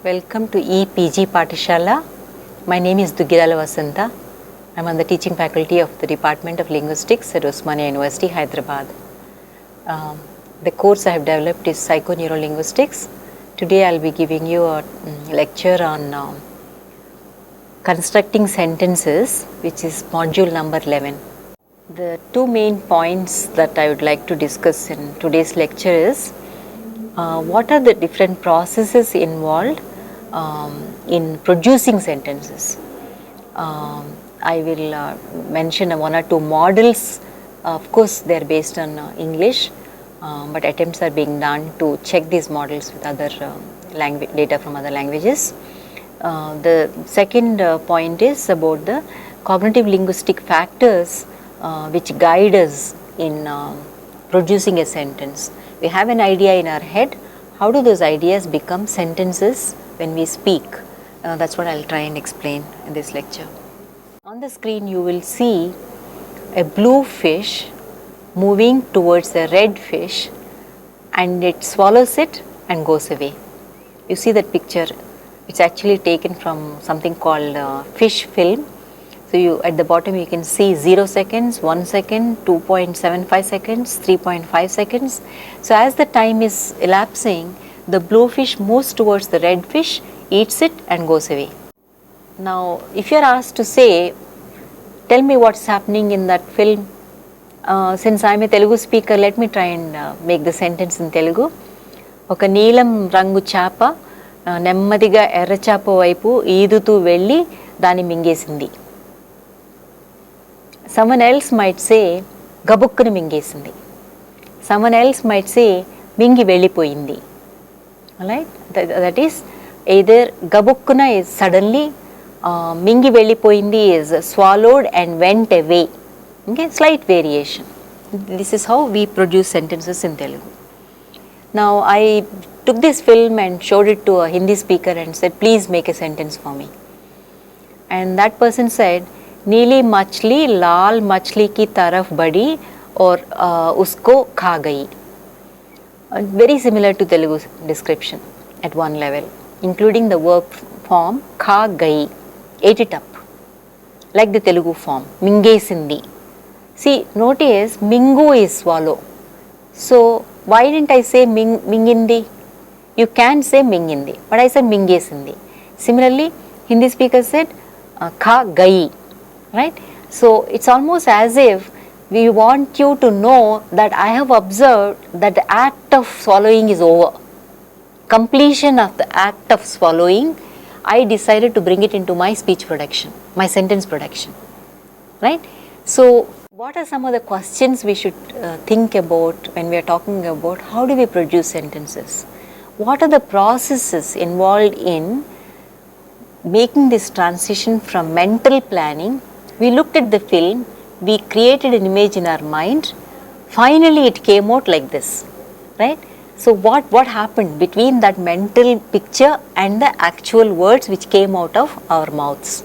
Welcome to EPG Patishala. My name is Dugirala Vasanta. I am on the teaching faculty of the Department of Linguistics at Osmania University, Hyderabad. The course I have developed is Psychoneurolinguistics. Today I will be giving you a lecture on constructing sentences, which is module number 11. The two main points that I would like to discuss in today's lecture is what are the different processes involved in producing sentences. I will mention one or two models. Of course, they are based on English, but attempts are being done to check these models with other data from other languages. The second point is about the cognitive linguistic factors which guide us in producing a sentence. We have an idea in our head. How do those ideas become sentences when we speak? That's what I will try and explain in this lecture. On the screen you will see a blue fish moving towards a red fish, and it swallows it and goes away. You see that picture? It's actually taken from something called fish film. So you at the bottom you can see 0 seconds, 1 second, 2.75 seconds, 3.5 seconds. So as the time is elapsing, the blue fish moves towards the red fish, eats it and goes away. Now if you are asked to say, tell me what's happening in that film, since I am a Telugu speaker, let me try and make the sentence in Telugu. Oka neelam rangu chapa నెమ్మదిగా ఎర్రచాప వైపు ఈదుతూ వెళ్ళి దాన్ని మింగేసింది. Someone else might say గబుక్కుని మింగేసింది. Someone else might say మింగి వెళ్ళిపోయింది. Alright, that is either గబుక్కున is suddenly, మింగి వెళ్ళిపోయింది is swallowed and went away. Okay, slight variation. This is how we produce sentences in Telugu. Now I took this film and showed it to a Hindi speaker and said, please make a sentence for me. And that person said, नीली मछली लाल मछली की तरफ बढ़ी और उसको खा गई. Very similar to Telugu description at one level, including the verb form खा गई, ate it up, like the Telugu form mingesindi. See, notice mingu is swallow. So why didn't I say mingindi? You can say mingindi, but I said mingesindi. Similarly, Hindi speaker said kha gai, right? So it's almost as if we want you to know that I have observed that the act of swallowing is over. Completion of the act of swallowing, I decided to bring it into my speech production, my sentence production, right? So what are some of the questions we should think about when we are talking about how do we produce sentences? What are the processes involved in making this transition from mental planning? We looked at the film, we created an image in our mind, finally it came out like this, right? So what happened between that mental picture and the actual words which came out of our mouths?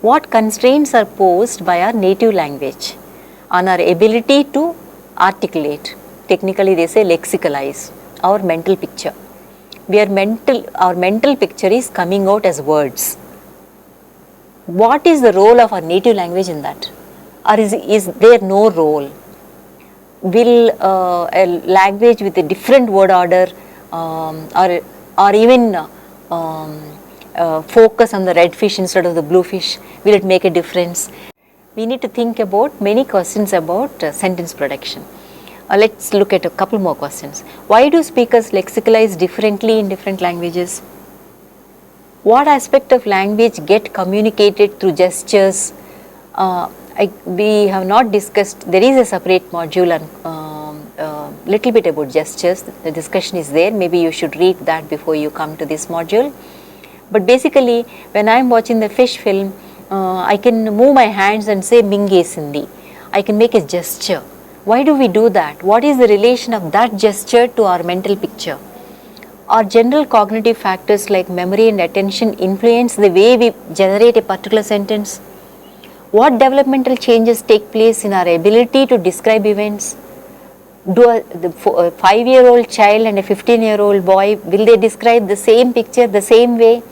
What constraints are posed by our native language on our ability to articulate? Technically they say lexicalize our mental picture. Our mental picture is coming out as words. What is the role of our native language in that? Or is there no role? Will a language with a different word order or even focus on the red fish instead of the blue fish, will it make a difference? We need to think about many questions about sentence production. Let's look at a couple more questions. Why do speakers lexicalize differently in different languages? What aspect of language get communicated through gestures? We have not discussed, there is a separate module on little bit about gestures. The discussion is there. Maybe you should read that before you come to this module. But basically, when I am watching the fish film, I can move my hands and say mingesindi. I can make a gesture. Why do we do that? What is the relation of that gesture to our mental picture? Our general cognitive factors like memory and attention influence the way we generate a particular sentence? What developmental changes take place in our ability to describe events? The 5-year-old child and a 15-year-old boy, will they describe the same picture the same way?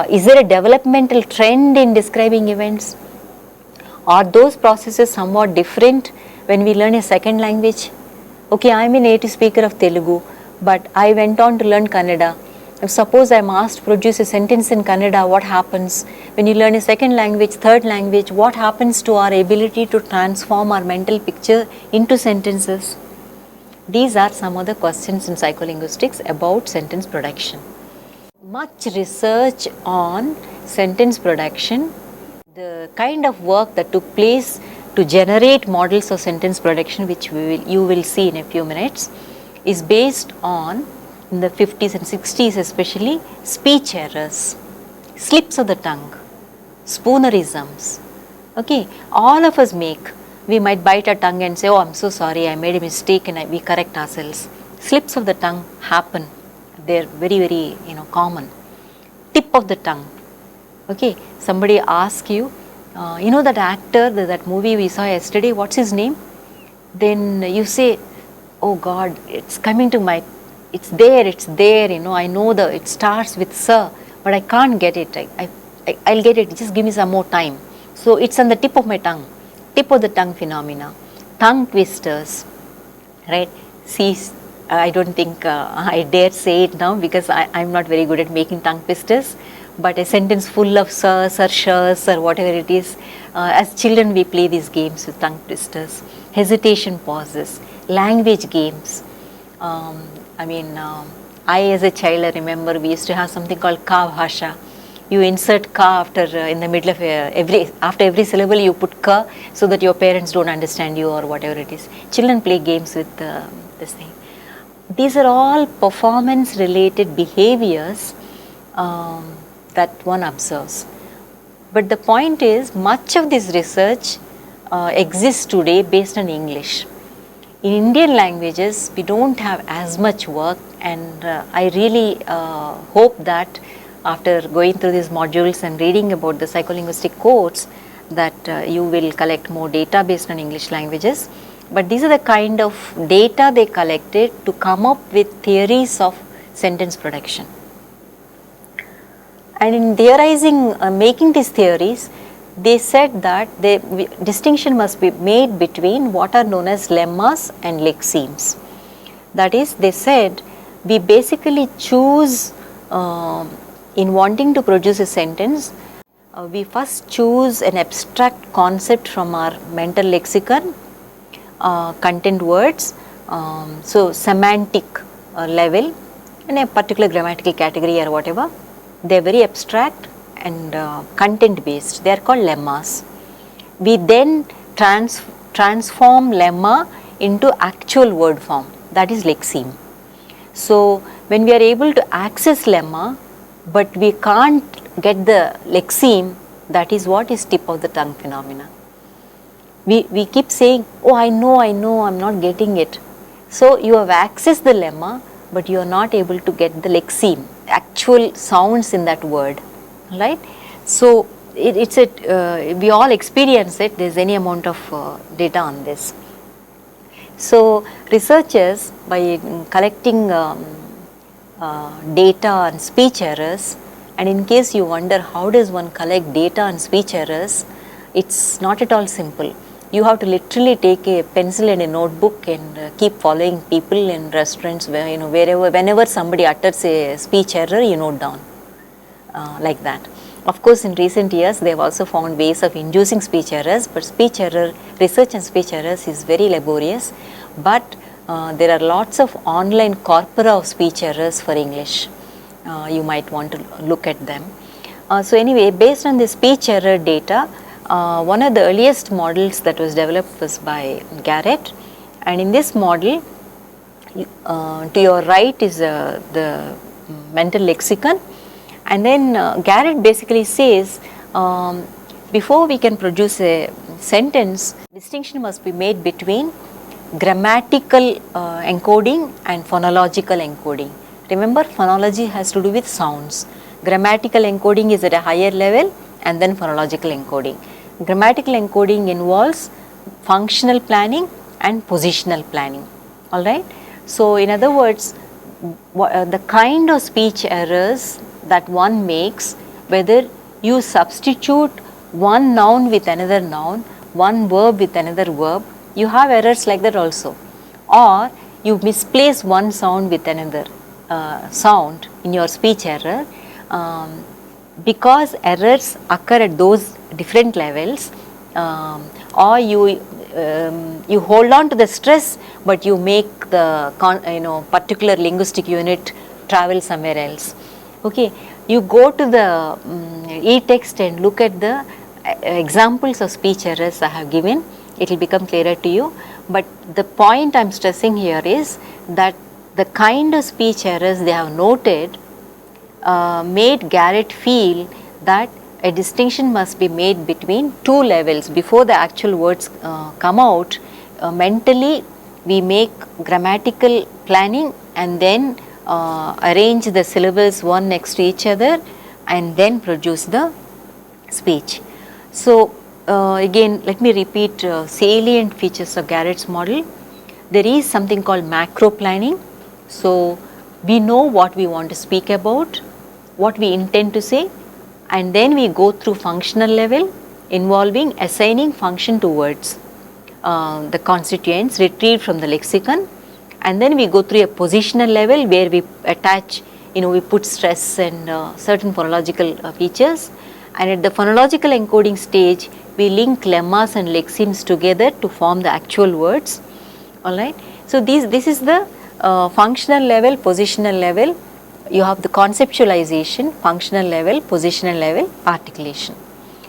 Is there a developmental trend in describing events? Are those processes somewhat different when we learn a second language? Okay, I'm a native speaker of Telugu, but I went on to learn Kannada. If suppose I'm asked to produce a sentence in Kannada, what happens? When you learn a second language, third language, what happens to our ability to transform our mental picture into sentences? These are some of the questions in psycholinguistics about sentence production. Much research on sentence production, the kind of work that took place to generate models of sentence production, which you will see in a few minutes, is based on, in the 50s and 60s especially, speech errors, slips of the tongue, spoonerisms. Okay, all of us we might bite our tongue and say, oh, I'm so sorry, I made a mistake, and we correct ourselves. Slips of the tongue happen. They're very, very common. Tip of the tongue. Okay, somebody asks you, that actor, that movie we saw yesterday, what's his name? Then you say, oh God, it's coming to my, it's there, I know it starts with sir, but I can't get it. I'll get it, just give me some more time. So it's on the tip of my tongue, tip of the tongue phenomena, tongue twisters, right? See, I don't think I dare say it now because I'm not very good at making tongue twisters. But a sentence full of sirs or shurs or whatever it is, as children we play these games with tongue twisters, hesitation pauses, language games. I as a child, I remember we used to have something called ka bhasha. You insert ka after in the middle of after every syllable you put ka so that your parents don't understand you or whatever it is. Children play games with this thing. These are all performance related behaviors that one observes. But the point is, much of this research exists today based on English. In Indian languages, we don't have as much work, and I really hope that after going through these modules and reading about the psycholinguistic codes, that you will collect more data based on English languages. But these are the kind of data they collected to come up with theories of sentence production. And in theorizing, making these theories, they said that distinction must be made between what are known as lemmas and lexemes. That is, they said, we basically choose, in wanting to produce a sentence, we first choose an abstract concept from our mental lexicon, content words, so semantic level in a particular grammatical category or whatever. They are very abstract and content based. They are called lemmas. We then transform lemma into actual word form, that is lexeme. So when we are able to access lemma but we can't get the lexeme, that is what is tip of the tongue phenomena. We keep saying, oh, I know, I'm not getting it. So you have accessed the lemma, but you are not able to get the lexeme, actual sounds in that word, right? So we all experience it. There's any amount of data on this. So researchers, by collecting data on speech errors, and in case you wonder how does one collect data on speech errors, it's not at all simple. You have to literally take a pencil and a notebook and keep following people in restaurants where, whenever somebody utters a speech error, you note down like that. Of course, in recent years, they have also found ways of inducing speech errors, but speech error, research on speech errors is very laborious. But there are lots of online corpora of speech errors for English. You might want to look at them. So anyway, based on the speech error data, one of the earliest models that was developed was by Garrett, and in this model, to your right is the mental lexicon, and then Garrett basically says before we can produce a sentence, distinction must be made between grammatical encoding and phonological encoding. Remember, phonology has to do with sounds. Grammatical encoding is at a higher level, and then phonological encoding. Grammatical encoding involves functional planning and positional planning. All right. So in other words, the kind of speech errors that one makes, whether you substitute one noun with another noun, one verb with another verb, you have errors like that also, or you misplace one sound with another sound in your speech error. Because errors occur at those different levels, or you hold on to the stress, but you make the particular linguistic unit travel somewhere else. Okay, you go to the e-text and look at the examples of speech errors I have given. It will become clearer to you. But the point I am stressing here is that the kind of speech errors they have noted made Garrett feel that a distinction must be made between two levels before the actual words come out. Mentally, we make grammatical planning and then arrange the syllables one next to each other and then produce the speech. So, again let me repeat salient features of Garrett's model. There is something called macro planning. So, we know what we want to speak about, what we intend to say, and then we go through functional level involving assigning function to words, the constituents retrieved from the lexicon, and then we go through a positional level where we attach, we put stress and certain phonological features, and at the phonological encoding stage we link lemmas and lexemes together to form the actual words. All right. So, this is the functional level, positional level. You have the conceptualization, functional level, positional level, articulation.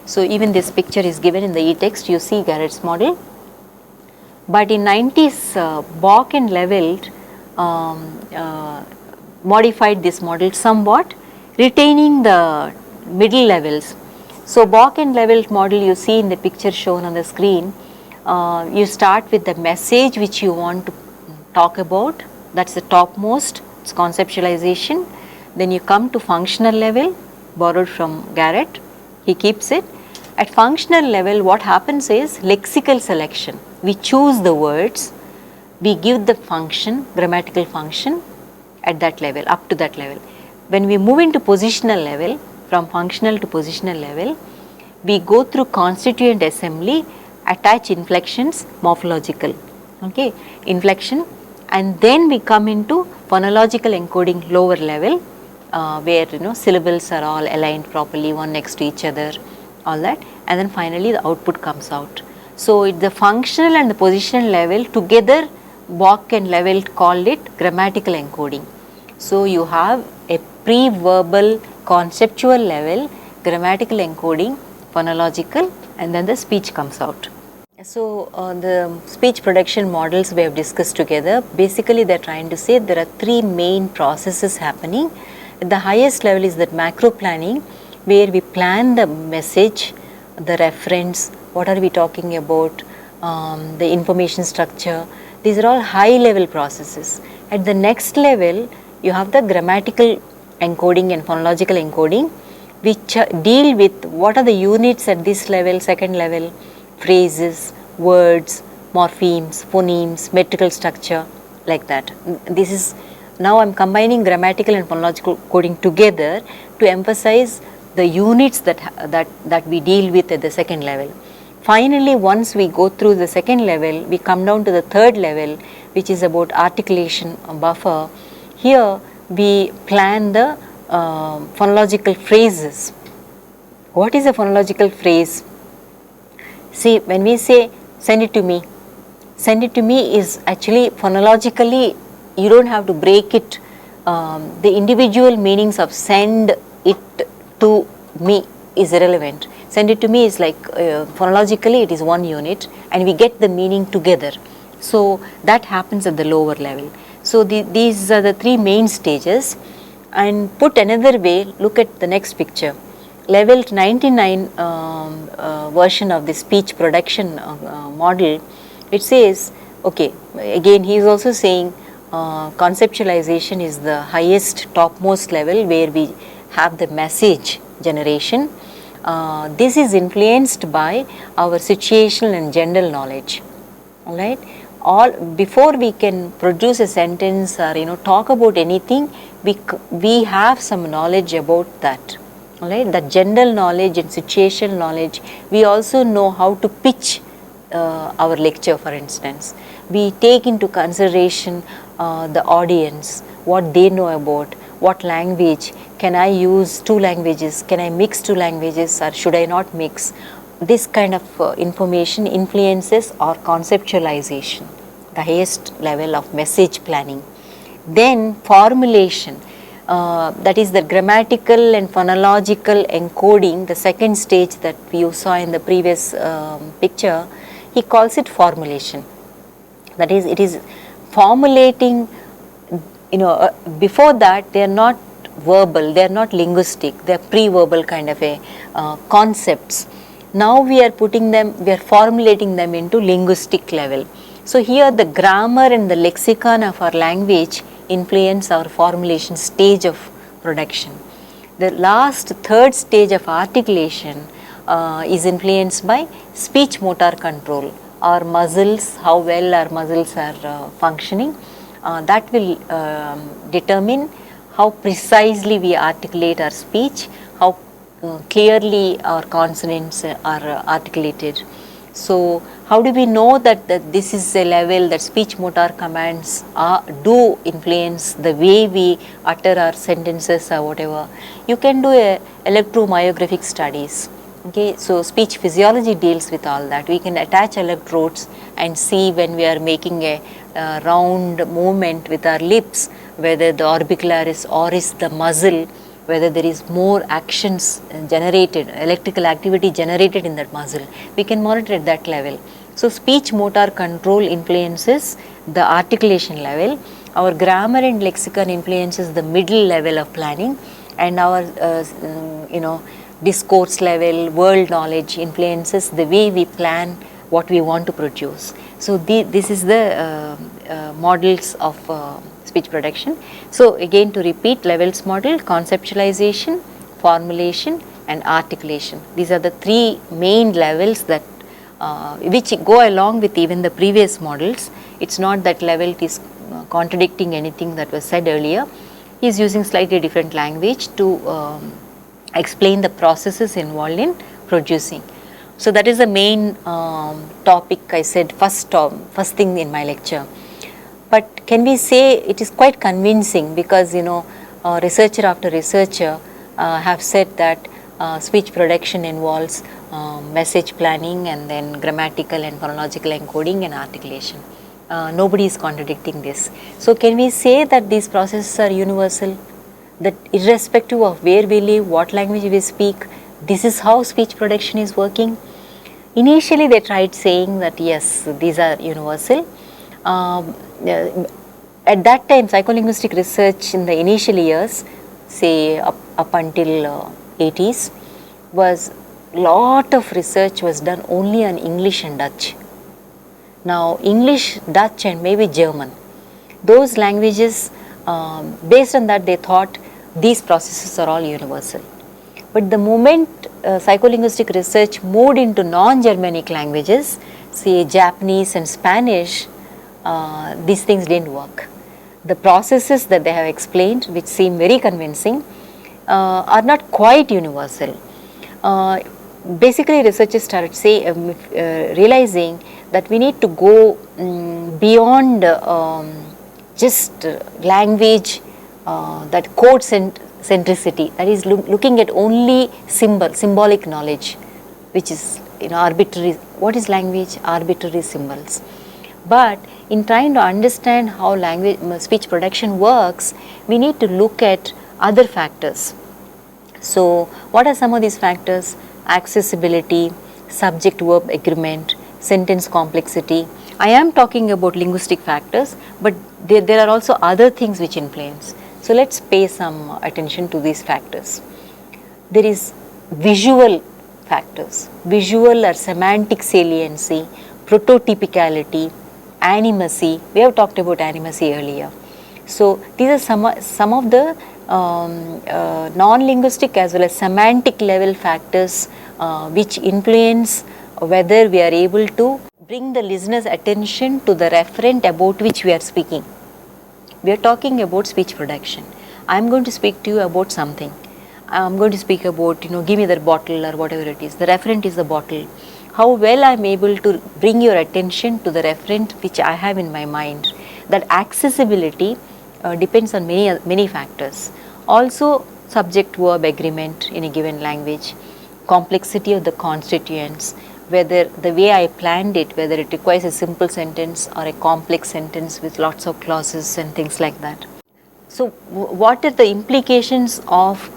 So, even this picture is given in the e-text, you see Garrett's model. But in 90s, Bock and Levelt modified this model somewhat, retaining the middle levels. So, Bock and Levelt model you see in the picture shown on the screen, you start with the message which you want to talk about, that is the topmost, it's conceptualization. Then you come to functional level, borrowed from Garrett, he keeps it. At functional level what happens is lexical selection. We choose the words, we give the function, grammatical function at that level, up to that level. When we move into positional level, from functional to positional level, we go through constituent assembly, attach inflections, morphological, okay, inflection, and then we come into phonological encoding lower level, where syllables are all aligned properly one next to each other, all that, and then finally the output comes out. So, the functional and the positional level together, Bock and Levelt called it grammatical encoding. So, you have a pre-verbal conceptual level, grammatical encoding, phonological, and then the speech comes out. So, the speech production models we have discussed together, basically they are trying to say there are three main processes happening. At the highest level is that macro planning, where we plan the message, the reference, what are we talking about, the information structure. These are all high level processes. At the next level, you have the grammatical encoding and phonological encoding, which deal with what are the units at this level, second level, phrases, words, morphemes, phonemes, metrical structure, like that. This is, now I am combining grammatical and phonological coding together to emphasize the units that we deal with at the second level. Finally, once we go through the second level, we come down to the third level, which is about articulation buffer. Here we plan the phonological phrases. What is a phonological phrase? See, when we say send it to me is actually phonologically, you don't have to break it. The individual meanings of send it to me is irrelevant. Send it to me is like phonologically it is one unit and we get the meaning together. So, that happens at the lower level. So, these are the three main stages, and put another way, look at the next picture. Levelt 99 version of the speech production model, it says, okay, again he is also saying conceptualization is the highest topmost level where we have the message generation. This is influenced by our situational and general knowledge, all right. all before we can produce a sentence or talk about anything, we have some knowledge about that. All right, the general knowledge and situational knowledge. We also know how to pitch our lecture, for instance. We take into consideration the audience, what they know about, what language, can I use two languages, can I mix two languages or should I not mix. This kind of information influences our conceptualization, the highest level of message planning. Then formulation, that is the grammatical and phonological encoding, the second stage that you saw in the previous picture. He calls it formulation. That is, it is formulating, before that they are not verbal, they are not linguistic, they are pre-verbal kind of a concepts. Now we are formulating them into linguistic level. So here the grammar and the lexicon of our language influence our formulation stage of production. The last third stage of articulation is influenced by speech motor control. Our muscles, how well our muscles are functioning, that will determine how precisely we articulate our speech, how clearly our consonants are articulated. So how do we know that this is a level that speech motor commands do influence the way we utter our sentences or whatever? You can do a electromyographic studies. Okay, so speech physiology deals with all that. We can attach electrodes and see when we are making a round movement with our lips, whether the orbicularis oris, the muscle, whether there is more actions generated, electrical activity generated in that muscle. We can monitor at that level. So speech motor control influences the articulation level. Our grammar and lexicon influences the middle level of planning, and our discourse level, world knowledge influences the way we plan what we want to produce. So this is the models of speech production. So again, to repeat, levels model: conceptualization, formulation and articulation. These are the three main levels that which go along with even the previous models. It's not that level is contradicting anything that was said earlier. He is using slightly different language to explain the processes involved in producing. So that is the main topic I said first thing in my lecture. But can we say it is quite convincing, because researcher after researcher have said that speech production involves message planning and then grammatical and phonological encoding and articulation. Nobody is contradicting this. So can we say that these processes are universal, that irrespective of where we live, what language we speak, this is how speech production is working? Initially they tried saying that yes, these are universal. At that time, psycholinguistic research in the initial years, say up until 80s, was lot of research was done only on English and Dutch. Now English, Dutch and maybe German, those languages, based on that they thought these processes are all universal. But the moment psycholinguistic research moved into non-Germanic languages, say Japanese and Spanish, these things didn't work. The processes that they have explained, which seem very convincing, are not quite universal. Basically researchers started realizing that we need to go beyond just language, that code centricity, that is looking at only symbolic knowledge, which is arbitrary. What is language? Arbitrary symbols. But in trying to understand how speech production works, we need to look at other factors. So what are some of these factors? Accessibility, subject-verb agreement, sentence complexity. I am talking about linguistic factors, but there are also other things which influence. So let's pay some attention to these factors. There is visual factors, visual or semantic saliency, prototypicality, animacy. We have talked about animacy earlier. So these are some of the non-linguistic as well as semantic level factors which influence whether we are able to bring the listener's attention to the referent about which we are speaking. We are talking about speech production. I am going to speak to you about something. I am going to speak about, give me that bottle or whatever it is. The referent is the bottle. How well I am able to bring your attention to the referent which I have in my mind. That accessibility depends on many factors. Also, subject-verb agreement in a given language, complexity of the constituents, whether the way I planned it, whether it requires a simple sentence or a complex sentence with lots of clauses and things like that. So, what are the implications of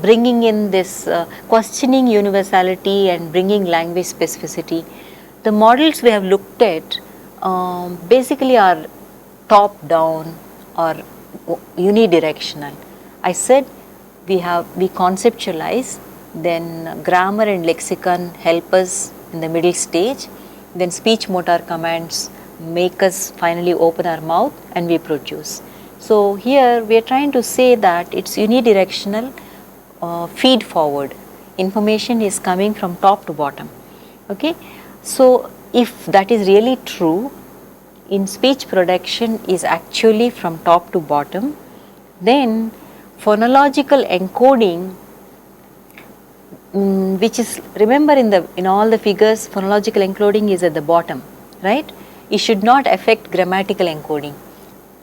bringing in this questioning universality and bringing language specificity? The models we have looked at basically are top down or unidirectional. I said we conceptualize, then grammar and lexicon help us in the middle stage, then speech motor commands make us finally open our mouth and we produce. So here we are trying to say that it's unidirectional feed forward. Information is coming from top to bottom. Okay, so if that is really true, in speech production is actually from top to bottom, then phonological encoding, which is, remember in all the figures, phonological encoding is at the bottom, right? It should not affect grammatical encoding.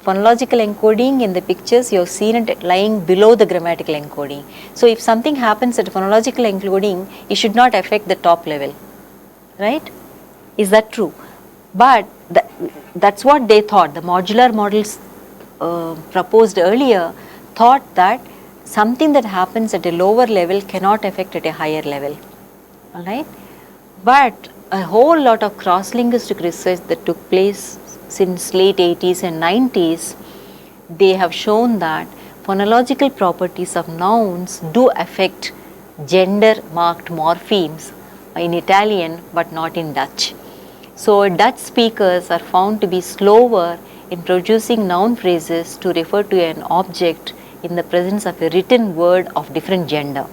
Phonological encoding in the pictures you have seen it lying below the grammatical encoding. So if something happens at phonological encoding, it should not affect the top level, right? Is that true? But that's what they thought. The modular models proposed earlier thought that something that happens at a lower level cannot affect at a higher level, all right? But a whole lot of cross-linguistic research that took place since late 80s and 90s, they have shown that phonological properties of nouns do affect gender-marked morphemes in Italian but not in Dutch. So Dutch speakers are found to be slower in producing noun phrases to refer to an object in the presence of a written word of different gender.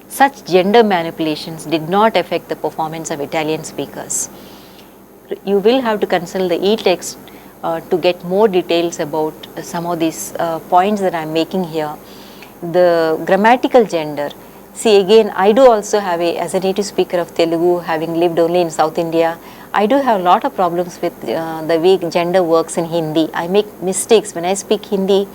Such gender manipulations did not affect the performance of Italian speakers. You will have to consult the e-text to get more details about some of these points that I am making here. The grammatical gender, see again, I do also have as a native speaker of Telugu, having lived only in South India, I do have a lot of problems with the way gender works in Hindi. I make mistakes when I speak Hindi.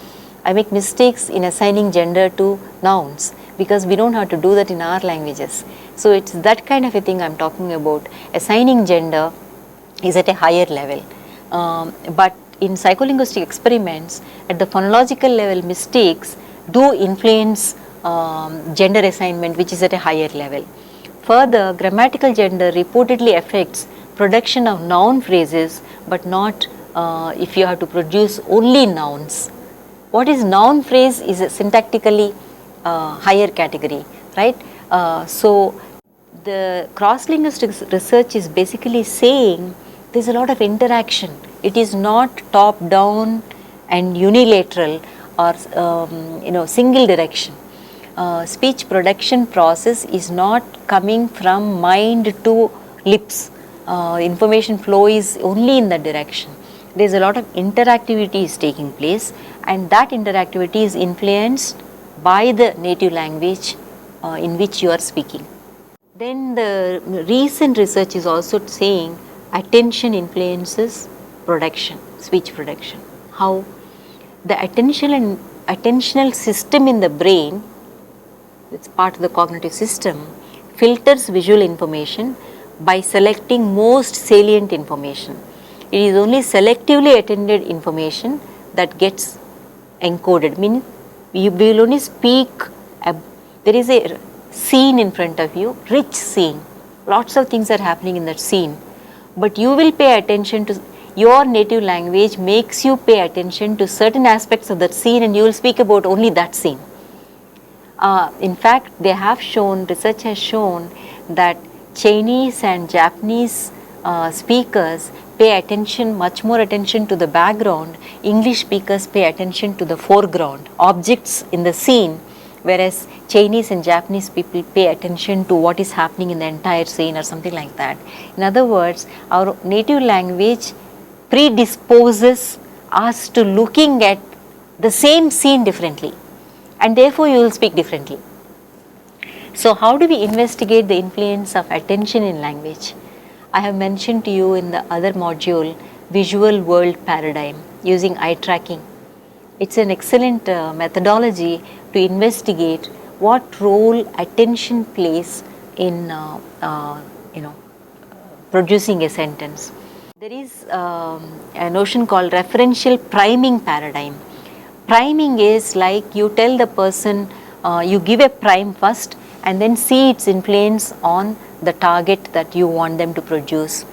I make mistakes in assigning gender to nouns because we don't have to do that in our languages. So it's that kind of a thing I'm talking about. Assigning gender is at a higher level. But in psycholinguistic experiments, at the phonological level, mistakes do influence gender assignment, which is at a higher level. Further, grammatical gender reportedly affects production of noun phrases, but not if you have to produce only nouns. What is noun phrase is a syntactically higher category, right? So the cross-linguistic research is basically saying there's a lot of interaction. It is not top-down and unilateral or single direction. Speech production process is not coming from mind to lips. Information flow is only in that direction. There is a lot of interactivity is taking place, and that interactivity is influenced by the native language in which you are speaking. Then the recent research is also saying attention influences production, speech production. How? The attentional system in the brain, it's part of the cognitive system, filters visual information by selecting most salient information. It is only selectively attended information that gets encoded, meaning you will only speak, there is a scene in front of you, rich scene, lots of things are happening in that scene, but you will pay attention to, your native language makes you pay attention to certain aspects of that scene and you will speak about only that scene. In fact, they have shown, research has shown that Chinese and Japanese speakers pay attention, much more attention to the background. English speakers pay attention to the foreground, objects in the scene whereas Chinese and Japanese people pay attention to what is happening in the entire scene or something like that. In other words, our native language predisposes us to looking at the same scene differently, and therefore you will speak differently. So how do we investigate the influence of attention in language? I have mentioned to you in the other module, visual world paradigm using eye tracking. It's an excellent methodology to investigate what role attention plays in producing a sentence. There is a notion called referential priming paradigm. Priming is like you tell the person, you give a prime first and then see its influence on the target that you want them to produce.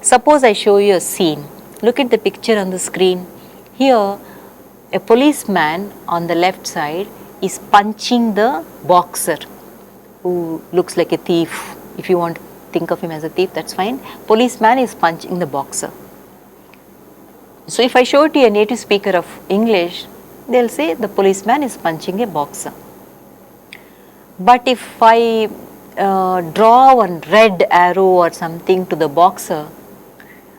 Suppose I show you a scene. Look at the picture on the screen. Here, a policeman on the left side is punching the boxer who looks like a thief. If you want to think of him as a thief, that's fine. Policeman is punching the boxer. So if I show it to a native speaker of English, they'll say the policeman is punching a boxer. But if I draw one red arrow or something to the boxer,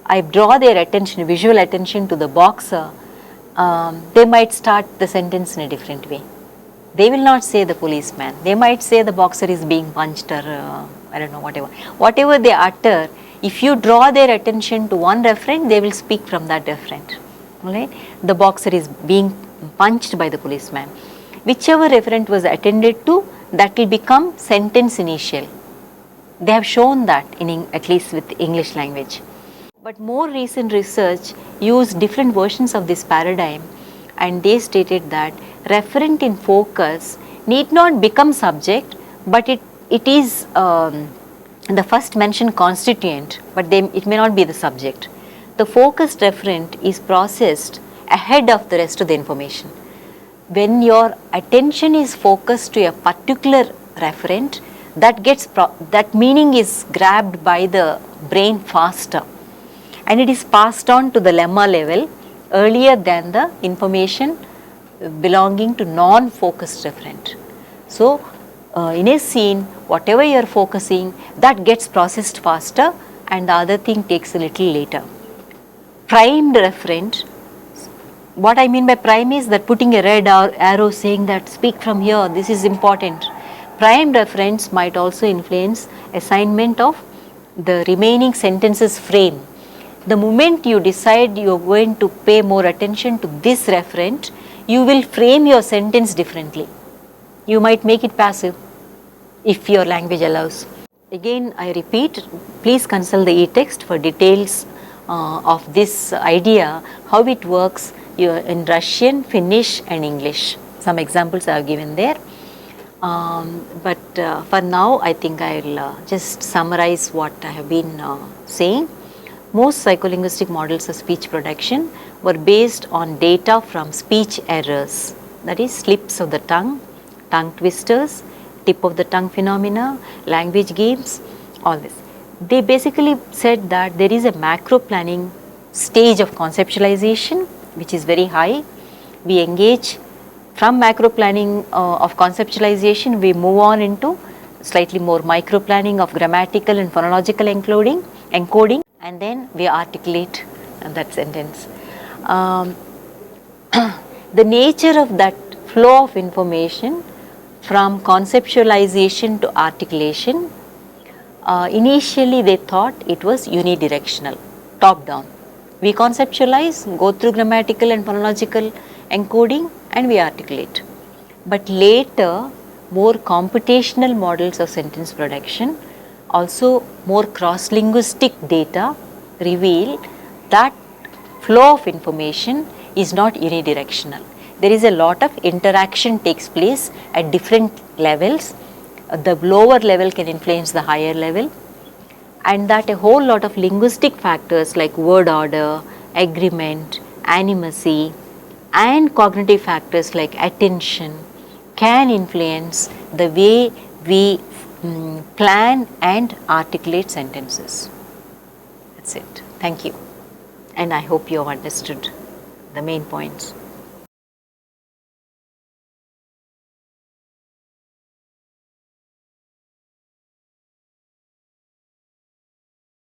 I draw their attention, visual attention to the boxer, they might start the sentence in a different way. They will not say the policeman. They might say the boxer is being punched or I don't know, whatever. Whatever they utter, if you draw their attention to one referent, they will speak from that referent. Right? The boxer is being punched by the policeman. Whichever referent was attended to, that will become sentence initial. They have shown that at least with English language. But more recent research used different versions of this paradigm, and they stated that referent in focus need not become subject, but it is the first mentioned constituent, but it may not be the subject. The focused referent is processed ahead of the rest of the information. When your attention is focused to a particular referent, that meaning is grabbed by the brain faster, and it is passed on to the lemma level earlier than the information belonging to non-focused referent. So in a scene, whatever you are focusing, that gets processed faster and the other thing takes a little later. Primed referent, what I mean by prime is that putting a red arrow saying that speak from here, this is important. Primed reference might also influence assignment of the remaining sentences frame. The moment you decide you are going to pay more attention to this referent, you will frame your sentence differently. You might make it passive if your language allows. Again, I repeat, please consult the e-text for details of this idea, how it works in Russian, Finnish and English. Some examples I have given there. But for now, I think I will just summarize what I have been saying. Most psycholinguistic models of speech production were based on data from speech errors, that is slips of the tongue, tongue twisters, tip of the tongue phenomena, language games, all this. They basically said that there is a macro planning stage of conceptualization which is very high. We engage from macro planning of conceptualization, we move on into slightly more micro planning of grammatical and phonological encoding, and then we articulate that sentence. The nature of that flow of information from conceptualization to articulation, initially they thought it was unidirectional, top down. We conceptualize, go through grammatical and phonological encoding and we articulate. But later, more computational models of sentence production, also more cross-linguistic data reveal that flow of information is not unidirectional. There is a lot of interaction takes place at different levels. The lower level can influence the higher level, and that a whole lot of linguistic factors like word order, agreement, animacy and cognitive factors like attention can influence the way we plan and articulate sentences. That's it. Thank you. And I hope you have understood the main points.